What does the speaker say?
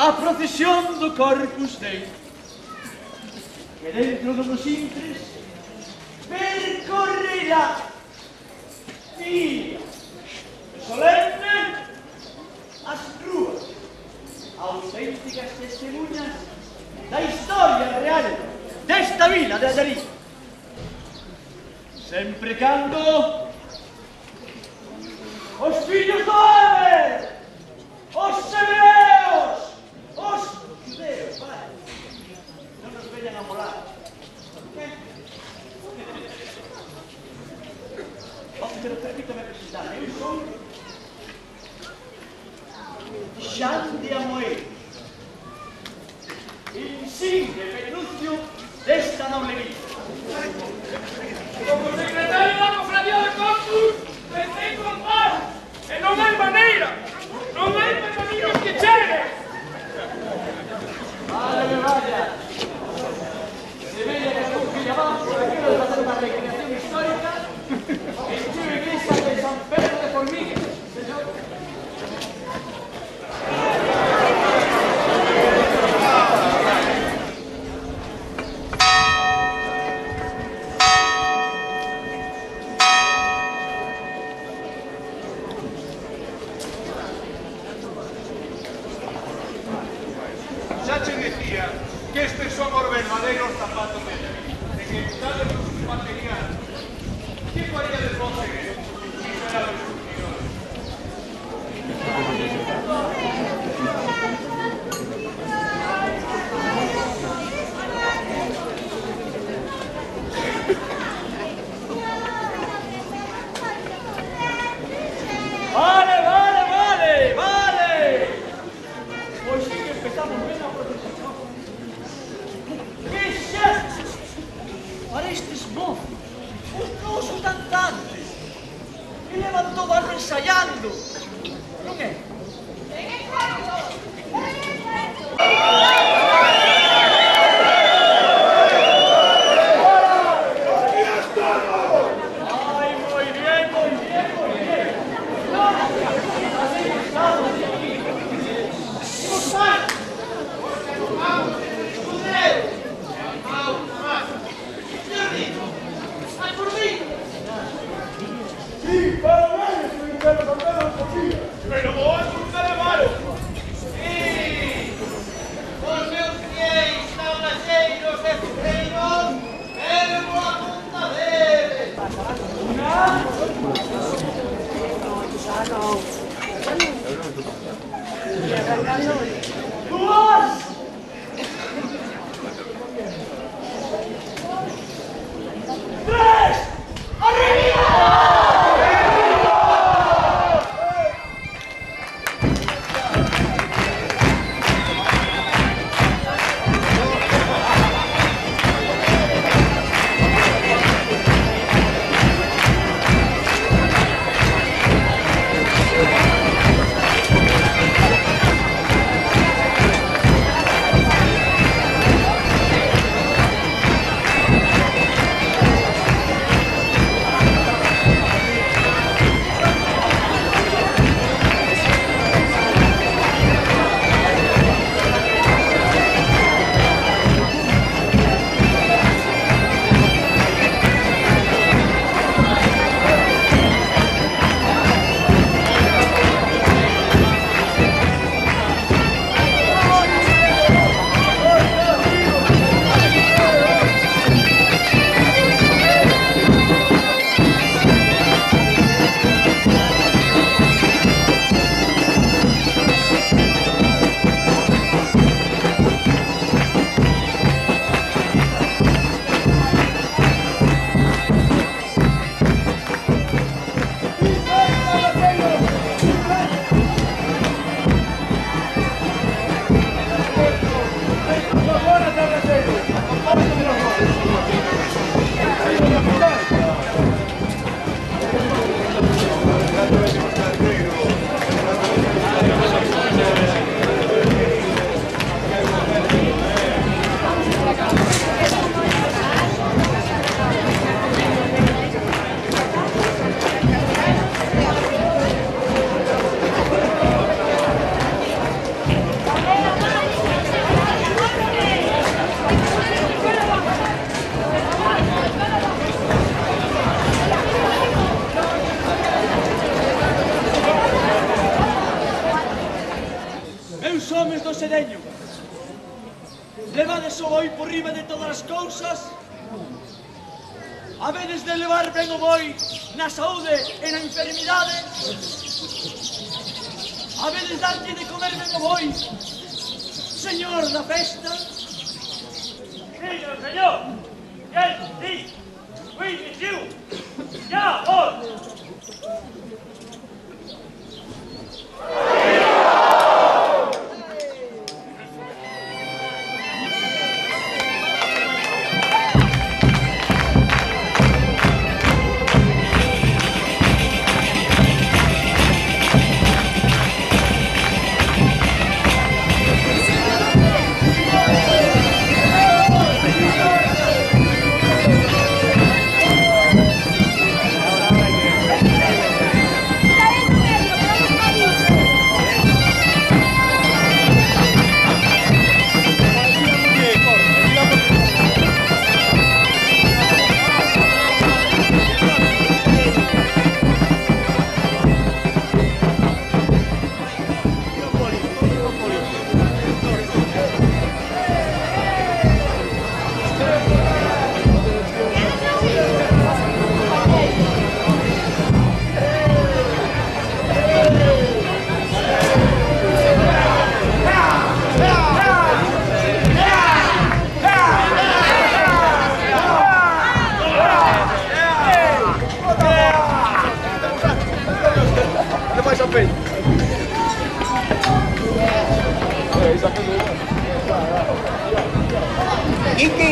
a procesión do Corpus Dei, que dentro dos intres percorrerá día solemne as rúas, auténticas testemunhas da historia real desta vila de Allariz. Sempre cando os fillos do Eber, os hebreos, os judeus, vale, non nos veñan a molar. Pero permítame presentar, eu son Xan de Amoedo, insigne penuncio desta noble vila. Como secretario da cofradía de Corpus, pensei con paz, e non hai maneira que chegue. Vale, vaya. Se veía que algún fillo abajo, aquilo de facer unha recreación histórica, encheu a iglesia de San Pedro de Formigues, señor. Xa che decía que estes son os verdadeiros zapatos de Allariz, de que usades os materiales. Que faría de vos en eso? Si será de surtidores. Vale. Pois sí que empezamos ben a procesión. Que xestos para estes mozos, os nosos danzantes, que levan todo ano ensaiando, non é? Ai, moi bien. Así estamos aquí. Os santos, os judeus, ai por mí. Sí, para ver, estoy intentando cambiar por Meus homes do sedeño, levades o boi por riba de todas as cousas, habedes de levar ben o boi na saúde e na enfermidade, habedes darlle de comer ben o boi, señor da festa. Señor, señor. Yes, sí. We with you. Ya, hoy. ¿Y qué?